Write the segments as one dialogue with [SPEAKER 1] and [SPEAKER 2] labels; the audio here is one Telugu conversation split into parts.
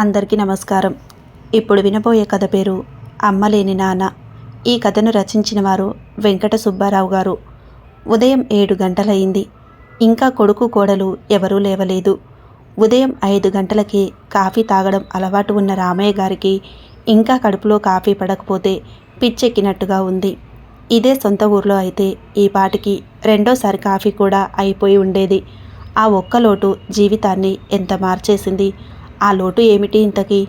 [SPEAKER 1] అందరికీ నమస్కారం. ఇప్పుడు వినబోయే కథ పేరు అమ్మలేని నాన్న. ఈ కథను రచించిన వారు వెంకట సుబ్బారావు గారు. ఉదయం 7 గంటలయింది. ఇంకా కొడుకు కోడలు ఎవరూ లేవలేదు. ఉదయం 5 గంటలకి కాఫీ తాగడం అలవాటు ఉన్న రామయ్య గారికి ఇంకా కడుపులో కాఫీ పడకపోతే పిచ్చెక్కినట్టుగా ఉంది. ఇదే సొంత ఊర్లో అయితే ఈ పాటికి రెండోసారి కాఫీ కూడా అయిపోయి ఉండేది. ఆ ఒక్క లోటు జీవితాన్ని ఎంత మార్చేసింది. ఆ లోటు ఏమిటి ఇంతకీ?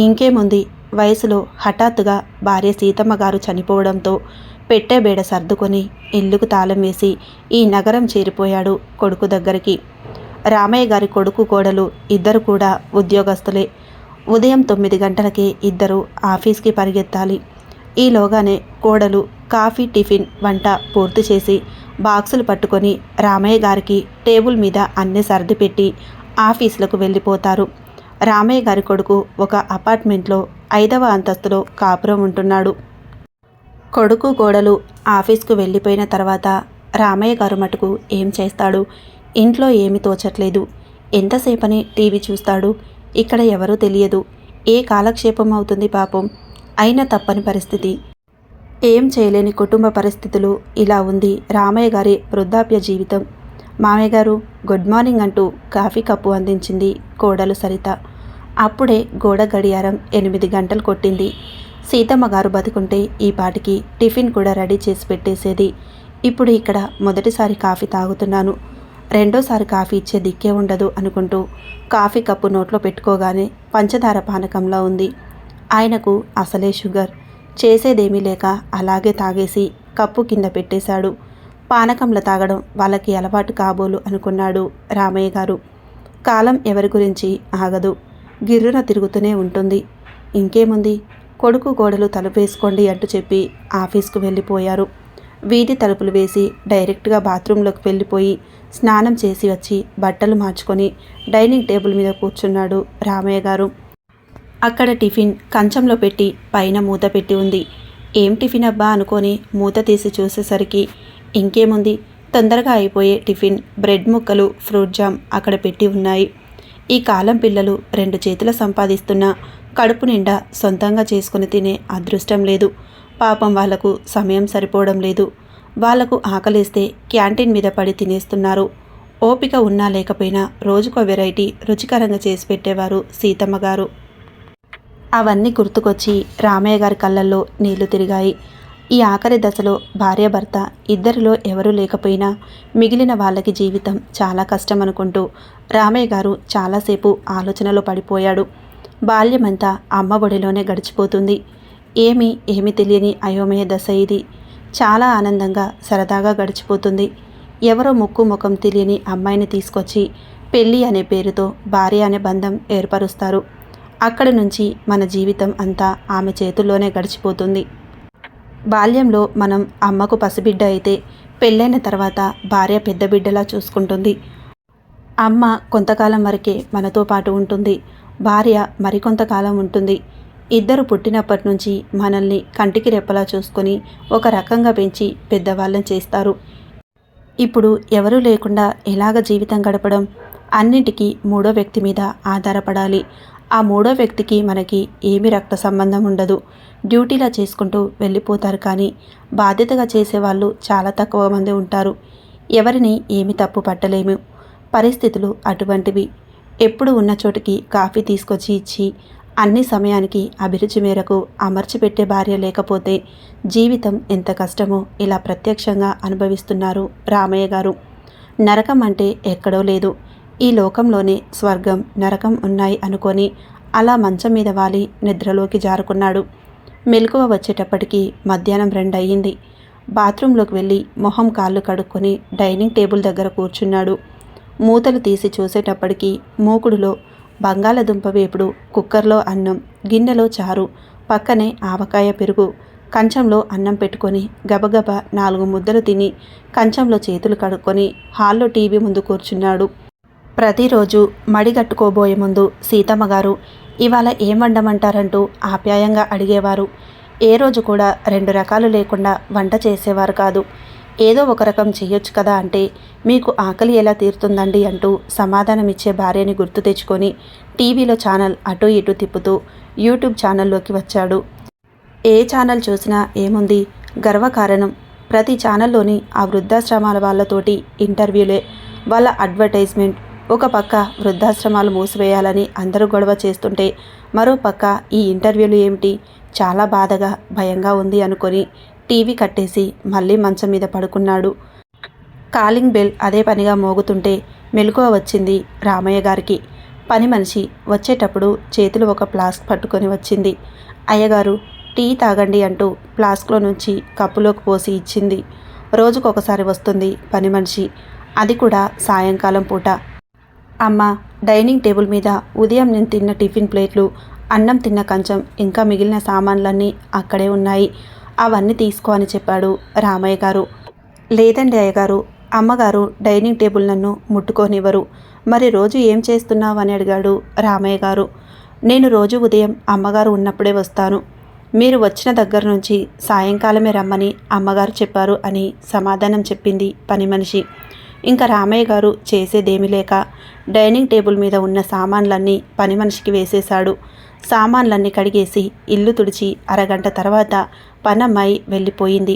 [SPEAKER 1] ఇంకేముంది, వయసులో హఠాత్తుగా భార్య సీతమ్మ గారు చనిపోవడంతో పెట్టే బేడ సర్దుకొని ఇల్లుకు తాళం వేసి ఈ నగరం చేరిపోయాడు కొడుకు దగ్గరికి. రామయ్య గారి కొడుకు కోడలు ఇద్దరు కూడా ఉద్యోగస్తులే. ఉదయం 9 గంటలకే ఇద్దరు ఆఫీస్కి పరిగెత్తాలి. ఈలోగానే కోడలు కాఫీ, టిఫిన్, వంట పూర్తి చేసి బాక్సులు పట్టుకొని రామయ్య గారికి టేబుల్ మీద అన్నీ సర్దిపెట్టి ఆఫీసులకు వెళ్ళిపోతారు. రామయ్య గారి కొడుకు ఒక అపార్ట్మెంట్లో 5వ అంతస్తులో కాపురం ఉంటున్నాడు. కొడుకు కోడలు ఆఫీస్కు వెళ్ళిపోయిన తర్వాత రామయ్య గారు మటుకు ఏం చేస్తాడు? ఇంట్లో ఏమీ తోచట్లేదు. ఎంతసేపని టీవీ చూస్తాడు? ఇక్కడ ఎవరూ తెలియదు. ఏ కాలక్షేపం అవుతుంది పాపం. అయినా తప్పని పరిస్థితి. ఏం చేయలేని కుటుంబ పరిస్థితులు. ఇలా ఉంది రామయ్య గారి వృద్ధాప్య జీవితం. మామయ్య గారు, గుడ్ మార్నింగ్ అంటూ కాఫీ కప్పు అందించింది కోడలు సరిత. అప్పుడే గోడ గడియారం 8 గంటలు కొట్టింది. సీతమ్మ గారు బతికుంటే ఈ పాటికి టిఫిన్ కూడా రెడీ చేసి పెట్టేసేది. ఇప్పుడు ఇక్కడ మొదటిసారి కాఫీ తాగుతున్నాను, రెండోసారి కాఫీ ఇచ్చే దిక్కే ఉండదు అనుకుంటూ కాఫీ కప్పు నోట్లో పెట్టుకోగానే పంచదార పానకంలా ఉంది. ఆయనకు అసలే షుగర్. చేసేదేమీ లేక అలాగే తాగేసి కప్పు కింద పెట్టేశాడు. పానకంలో తాగడం వాళ్ళకి అలవాటు కాబోలు అనుకున్నాడు రామయ్య గారు. కాలం ఎవరి గురించి ఆగదు, గిర్రున తిరుగుతూనే ఉంటుంది. ఇంకేముంది, కొడుకు కోడలు తలుపేసుకోండి అంటూ చెప్పి ఆఫీస్కు వెళ్ళిపోయారు. వీధి తలుపులు వేసి డైరెక్ట్గా బాత్రూంలోకి వెళ్ళిపోయి స్నానం చేసి వచ్చి బట్టలు మార్చుకొని డైనింగ్ టేబుల్ మీద కూర్చున్నాడు రామయ్య గారు. అక్కడ టిఫిన్ కంచంలో పెట్టి పైన మూత పెట్టి ఉంది. ఏం టిఫిన్ అబ్బా అనుకొని మూత తీసి చూసేసరికి ఇంకేముంది, తొందరగా అయిపోయే టిఫిన్, బ్రెడ్ ముక్కలు, ఫ్రూట్ జామ్ అక్కడ పెట్టి ఉన్నాయి. ఈ కాలం పిల్లలు 2 చేతుల సంపాదిస్తున్నా కడుపు నిండా సొంతంగా చేసుకుని తినే అదృష్టం లేదు. పాపం వాళ్లకు సమయం సరిపోవడం లేదు. వాళ్లకు ఆకలేస్తే క్యాంటీన్ మీద పడి తినేస్తున్నారు. ఓపిక ఉన్నా లేకపోయినా రోజుకో వెరైటీ రుచికరంగా చేసి పెట్టేవారు సీతమ్మ గారు. అవన్నీ గుర్తుకొచ్చి రామయ్య గారి కళ్ళల్లో నీళ్లు తిరిగాయి. ఈ ఆఖరి దశలో భార్యాభర్త ఇద్దరిలో ఎవరూ లేకపోయినా మిగిలిన వాళ్ళకి జీవితం చాలా కష్టం అనుకుంటూ రామయ్య గారు చాలాసేపు ఆలోచనలో పడిపోయాడు. బాల్యమంతా అమ్మ ఒడిలోనే గడిచిపోతుంది. ఏమీ తెలియని అయోమయ దశ ఇది. చాలా ఆనందంగా సరదాగా గడిచిపోతుంది. ఎవరో ముక్కు ముఖం తెలియని అమ్మాయిని తీసుకొచ్చి పెళ్ళి అనే పేరుతో భార్య అనే బంధం ఏర్పరుస్తారు. అక్కడి నుంచి మన జీవితం అంతా ఆమె చేతుల్లోనే గడిచిపోతుంది. బాల్యంలో మనం అమ్మకు పసిబిడ్డ అయితే పెళ్ళైన తర్వాత భార్య పెద్ద బిడ్డలా చూసుకుంటుంది. అమ్మ కొంతకాలం వరకే మనతో పాటు ఉంటుంది, భార్య మరికొంతకాలం ఉంటుంది. ఇద్దరు పుట్టినప్పటి నుంచి మనల్ని కంటికి రెప్పలా చూసుకొని ఒక రకంగా పెంచి పెద్దవాళ్ళని చేస్తారు. ఇప్పుడు ఎవరూ లేకుండా ఎలాగ జీవితం గడపడం? అన్నింటికీ మూడో వ్యక్తి మీద ఆధారపడాలి. ఆ మూడో వ్యక్తికి మనకి ఏమీ రక్త సంబంధం ఉండదు. డ్యూటీలా చేసుకుంటూ వెళ్ళిపోతారు. కానీ బాధ్యతగా చేసేవాళ్ళు చాలా తక్కువ మంది ఉంటారు. ఎవరిని ఏమి తప్పు పట్టలేము. పరిస్థితులు అటువంటివి. ఎప్పుడు ఉన్న చోటికి కాఫీ తీసుకొచ్చి ఇచ్చి అన్ని సమయానికి అభిరుచి మేరకు అమర్చిపెట్టే భార్య లేకపోతే జీవితం ఎంత కష్టమో ఇలా ప్రత్యక్షంగా అనుభవిస్తున్నారు రామయ్య గారు. నరకం అంటే ఎక్కడో లేదు, ఈ లోకంలోనే స్వర్గం, నరకం ఉన్నాయి అనుకొని అలా మంచం మీద వాలి నిద్రలోకి జారుకున్నాడు. మెలకువ వచ్చేటప్పటికి మధ్యాహ్నం 2 అయ్యింది. బాత్రూంలోకి వెళ్ళి మొహం కాళ్ళు కడుక్కొని డైనింగ్ టేబుల్ దగ్గర కూర్చున్నాడు. మూతలు తీసి చూసేటప్పటికి మూకుడులో బంగాళదుంప వేపుడు, కుక్కర్లో అన్నం, గిన్నెలో చారు, పక్కనే ఆవకాయ పెరుగు, కంచంలో అన్నం పెట్టుకొని గబగబా 4 ముద్దలు తిని కంచంలో చేతులు కడుక్కొని హాల్లో టీవీ ముందు కూర్చున్నాడు. ప్రతిరోజు మడిగట్టుకోబోయే ముందు సీతమ్మ గారు ఇవాళ ఏం వండమంటారంటూ ఆప్యాయంగా అడిగేవారు. ఏ రోజు కూడా 2 రకాలు లేకుండా వంట చేసేవారు కాదు. ఏదో ఒక రకం చేయొచ్చు కదా అంటే మీకు ఆకలి ఎలా తీరుతుందండి అంటూ సమాధానమిచ్చే భార్యని గుర్తు తెచ్చుకొని టీవీలో ఛానల్ అటు ఇటు తిప్పుతూ యూట్యూబ్ ఛానల్లోకి వచ్చాడు. ఏ ఛానల్ చూసినా ఏముంది, గర్వకారణం. ప్రతి ఛానల్లోని ఆ వృద్ధాశ్రమాల వాళ్ళతోటి ఇంటర్వ్యూలే, వాళ్ళ అడ్వర్టైజ్మెంట్. ఒక పక్క వృద్ధాశ్రమాలు మూసివేయాలని అందరూ గొడవ చేస్తుంటే, మరో పక్క ఈ ఇంటర్వ్యూలు ఏమిటి, చాలా బాధగా భయంగా ఉంది అనుకొని టీవీ కట్టేసి మళ్ళీ మంచం మీద పడుకున్నాడు. కాలింగ్ బెల్ అదే పనిగా మోగుతుంటే మెలకువ వచ్చింది రామయ్య గారికి. పని మనిషి వచ్చేటప్పుడు చేతులు ఒక ఫ్లాస్క్ పట్టుకొని వచ్చింది. అయ్యగారు టీ తాగండి అంటూ ఫ్లాస్క్లో నుంచి కప్పులోకి పోసి ఇచ్చింది. రోజుకొకసారి వస్తుంది పని మనిషి, అది కూడా సాయంకాలం పూట. అమ్మ, డైనింగ్ టేబుల్ మీద ఉదయం నేను తిన్న టిఫిన్ ప్లేట్లు, అన్నం తిన్న కంచం, ఇంకా మిగిలిన సామాన్లన్నీ అక్కడే ఉన్నాయి, అవన్నీ తీసుకో అని చెప్పాడు రామయ్య గారు. లేదండి అయ్యగారు, అమ్మగారు డైనింగ్ టేబుల్ నన్ను ముట్టుకోనివ్వరు. మరి రోజు ఏం చేస్తున్నావు అని అడిగాడు రామయ్య గారు. నేను రోజు ఉదయం అమ్మగారు ఉన్నప్పుడే వస్తాను. మీరు వచ్చిన దగ్గర నుంచి సాయంకాలమే రమ్మని అమ్మగారు చెప్పారు అని సమాధానం చెప్పింది పని మనిషి. ఇంకా రామయ్య గారు చేసేదేమీ లేక డైనింగ్ టేబుల్ మీద ఉన్న సామాన్లన్నీ పని మనిషికి వేసేశాడు. సామాన్లన్నీ కడిగేసి ఇల్లు తుడిచి అరగంట తర్వాత పనమ్మాయి వెళ్ళిపోయింది.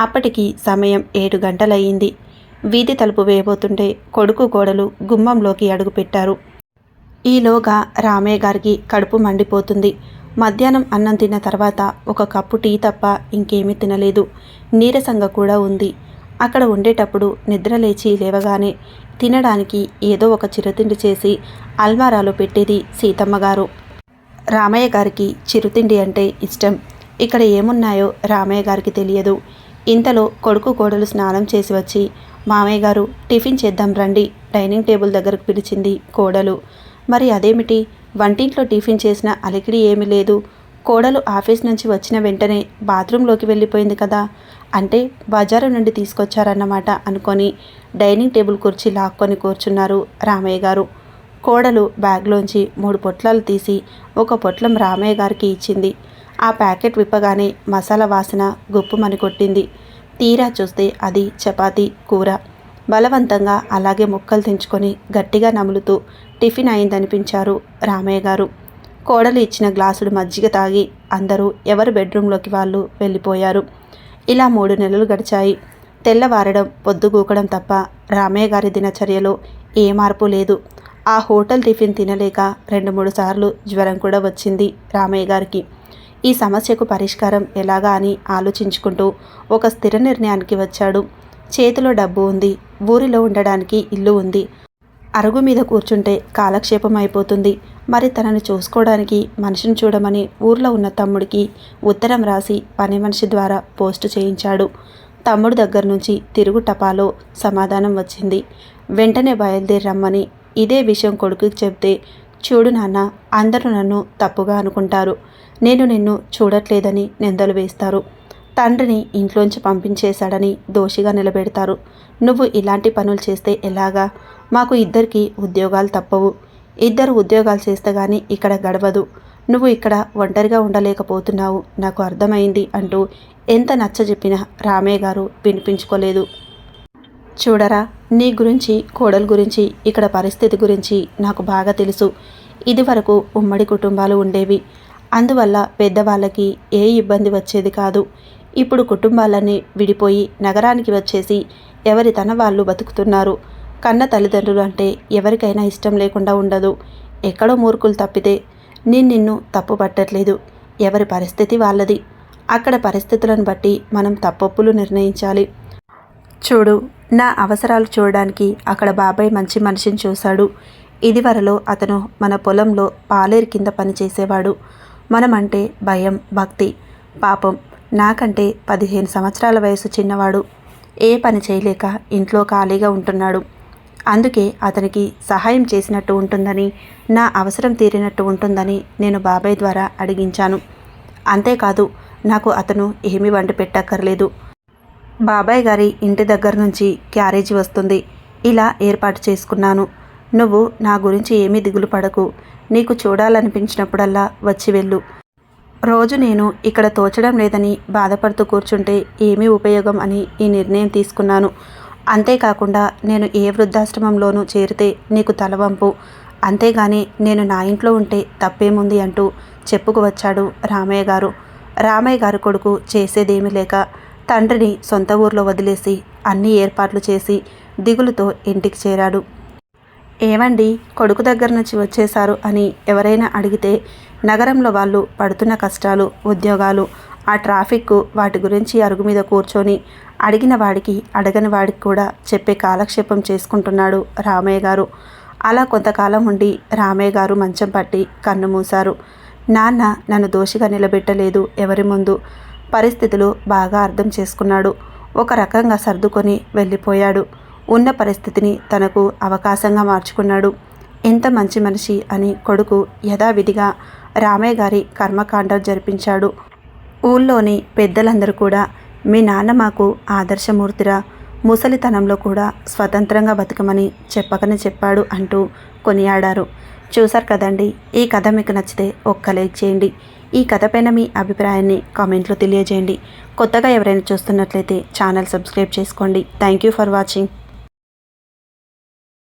[SPEAKER 1] అప్పటికి సమయం 7 గంటలయ్యింది. వీధి తలుపు వేయబోతుంటే కొడుకు కోడలు గుమ్మంలోకి అడుగుపెట్టారు. ఈలోగా రామయ్య గారికి కడుపు మండిపోతుంది. మధ్యాహ్నం అన్నం తిన్న తర్వాత ఒక కప్పు టీ తప్ప ఇంకేమీ తినలేదు. నీరసంగా కూడా ఉంది. అక్కడ ఉండేటప్పుడు నిద్ర లేచి లేవగానే తినడానికి ఏదో ఒక చిరుతిండి చేసి అల్మారాలో పెట్టేది సీతమ్మ గారు. రామయ్య గారికి చిరుతిండి అంటే ఇష్టం. ఇక్కడ ఏమున్నాయో రామయ్య గారికి తెలియదు. ఇంతలో కొడుకు కోడలు స్నానం చేసి వచ్చి, మామయ్య గారు టిఫిన్ చేద్దాం రండి, డైనింగ్ టేబుల్ దగ్గరకు పిలిచింది కోడలు. మరి అదేమిటి, వంటింట్లో టిఫిన్ చేసిన అలికిడి ఏమీ లేదు. కోడలు ఆఫీస్ నుంచి వచ్చిన వెంటనే బాత్రూంలోకి వెళ్ళిపోయింది కదా, అంటే బజారు నుండి తీసుకొచ్చారన్నమాట అనుకొని డైనింగ్ టేబుల్ కుర్చీ లాక్కొని కూర్చున్నారు రామయ్య గారు. కోడలు బ్యాగ్లోంచి 3 పొట్లాలు తీసి ఒక పొట్లం రామయ్య గారికి ఇచ్చింది. ఆ ప్యాకెట్ విప్పగానే మసాలా వాసన గుప్పుమని కొట్టింది. తీరా చూస్తే అది చపాతీ కూర. బలవంతంగా అలాగే ముక్కలు తెంచుకొని గట్టిగా నములుతూ టిఫిన్ అయిందనిపించారు రామయ్య గారు. కోడలు ఇచ్చిన గ్లాసుడు మజ్జిగ తాగి అందరూ ఎవరి బెడ్రూమ్లోకి వాళ్ళు వెళ్ళిపోయారు. ఇలా 3 నెలలు గడిచాయి. తెల్లవారడం పొద్దుగూకడం తప్ప రామయ్య గారి దినచర్యలో ఏ మార్పు లేదు. ఆ హోటల్ టిఫిన్ తినలేక 2-3 సార్లు జ్వరం కూడా వచ్చింది రామయ్య గారికి. ఈ సమస్యకు పరిష్కారం ఎలాగా అని ఆలోచించుకుంటూ ఒక స్థిర నిర్ణయానికి వచ్చాడు. చేతిలో డబ్బు ఉంది, ఊరిలో ఉండడానికి ఇల్లు ఉంది. అరుగు మీద కూర్చుంటే కాలక్షేపం అయిపోతుంది. మరి తనని చూసుకోవడానికి మనిషిని చూడమని ఊర్లో ఉన్న తమ్ముడికి ఉత్తరం రాసి పని మనిషి ద్వారా పోస్టు చేయించాడు. తమ్ముడు దగ్గర నుంచి తిరుగు టపాలో సమాధానం వచ్చింది. వెంటనే బయలుదేరి రమ్మని. ఇదే విషయం కొడుకుకి చెప్తే, చూడు నాన్న, అందరూ నన్ను తప్పుగా అనుకుంటారు, నేను నిన్ను చూడట్లేదని నిందలు వేస్తారు, తండ్రిని ఇంట్లోంచి పంపించేశాడని దోషిగా నిలబెడతారు. నువ్వు ఇలాంటి పనులు చేస్తే ఎలాగా? మాకు ఇద్దరికి ఉద్యోగాలు తప్పవు. 2 ఉద్యోగాలు చేస్తే గానీ ఇక్కడ గడవదు. నువ్వు ఇక్కడ ఒంటరిగా ఉండలేకపోతున్నావు, నాకు అర్థమైంది అంటూ ఎంత నచ్చజెప్పినా రామయ్య గారు వినిపించుకోలేదు. చూడరా, నీ గురించి, కోడలు గురించి, ఇక్కడ పరిస్థితి గురించి నాకు బాగా తెలుసు. ఇదివరకు ఉమ్మడి కుటుంబాలు ఉండేవి. అందువల్ల పెద్దవాళ్ళకి ఏ ఇబ్బంది వచ్చేది కాదు. ఇప్పుడు కుటుంబాలన్నీ విడిపోయి నగరానికి వచ్చేసి ఎవరి తన వాళ్ళు బతుకుతున్నారు. కన్న తల్లిదండ్రులు అంటే ఎవరికైనా ఇష్టం లేకుండా ఉండదు. ఎక్కడో మూర్ఖులు తప్పితే. నిన్ను తప్పు పట్టట్లేదు. ఎవరి పరిస్థితి వాళ్ళది. అక్కడ పరిస్థితులను బట్టి మనం తప్పొప్పులు నిర్ణయించాలి. చూడు, నా అవసరాలు చూడడానికి అక్కడ బాబాయ్ మంచి మనిషిని చూశాడు. ఇదివరలో అతను మన పొలంలో పాలేరు కింద పనిచేసేవాడు. మనమంటే భయం, భక్తి. పాపం నాకంటే 15 సంవత్సరాల వయసు చిన్నవాడు. ఏ పని చేయలేక ఇంట్లో ఖాళీగా ఉంటున్నాడు. అందుకే అతనికి సహాయం చేసినట్టు ఉంటుందని, నా అవసరం తీరినట్టు ఉంటుందని నేను బాబాయ్ ద్వారా అడిగించాను. అంతేకాదు, నాకు అతను ఏమీ వండి పెట్టక్కర్లేదు. బాబాయ్ గారి ఇంటి దగ్గర నుంచి క్యారేజీ వస్తుంది. ఇలా ఏర్పాటు చేసుకున్నాను. నువ్వు నా గురించి ఏమీ దిగులు పడకు. నీకు చూడాలనిపించినప్పుడల్లా వచ్చి వెళ్ళు. రోజు నేను ఇక్కడ తోచడం లేదని బాధపడుతూ కూర్చుంటే ఏమీ ఉపయోగం అని ఈ నిర్ణయం తీసుకున్నాను. అంతేకాకుండా నేను ఏ వృద్ధాశ్రమంలోనూ చేరితే నీకు తలవంపు. అంతేగాని నేను నా ఇంట్లో ఉంటే తప్పేముంది అంటూ చెప్పుకు వచ్చాడు రామయ్య గారు. రామయ్య గారు కొడుకు చేసేదేమీ లేక తండ్రిని సొంత ఊర్లో వదిలేసి అన్ని ఏర్పాట్లు చేసి దిగులుతో ఇంటికి చేరాడు. ఏమండి, కొడుకు దగ్గర నుంచి వచ్చేశారు అని ఎవరైనా అడిగితే నగరంలో వాళ్ళు పడుతున్న కష్టాలు, ఉద్యోగాలు, ఆ ట్రాఫిక్, వాటి గురించి అరుగు మీద కూర్చొని అడిగిన వాడికి అడగని వాడికి కూడా చెప్పే కాలక్షేపం చేసుకుంటున్నాడు రామయ్య గారు. అలా కొంతకాలం ఉండి రామయ్య గారు మంచం పట్టి కన్ను మూశారు. నాన్న నన్ను దోషిగా నిలబెట్టలేదు ఎవరి ముందు. పరిస్థితులు బాగా అర్థం చేసుకున్నాడు. ఒక రకంగా సర్దుకొని వెళ్ళిపోయాడు. ఉన్న పరిస్థితిని తనకు అవకాశంగా మార్చుకున్నాడు. ఎంత మంచి మనిషి అని కొడుకు యథావిధిగా రామయ్య గారి కర్మకాండం జరిపించాడు. ఊళ్ళోని పెద్దలందరూ కూడా మీ నాన్న మాకు ఆదర్శమూర్తిరా, ముసలితనంలో కూడా స్వతంత్రంగా బతకమని చెప్పకనే చెప్పాడు అంటూ కొనియాడారు. చూశారు కదండి, ఈ కథ మీకు నచ్చితే ఒక్క లైక్ చేయండి. ఈ కథ పైన మీ అభిప్రాయాన్ని కామెంట్లో తెలియజేయండి. కొత్తగా ఎవరైనా చూస్తున్నట్లయితే ఛానల్ సబ్స్క్రైబ్ చేసుకోండి. Thank you for watching.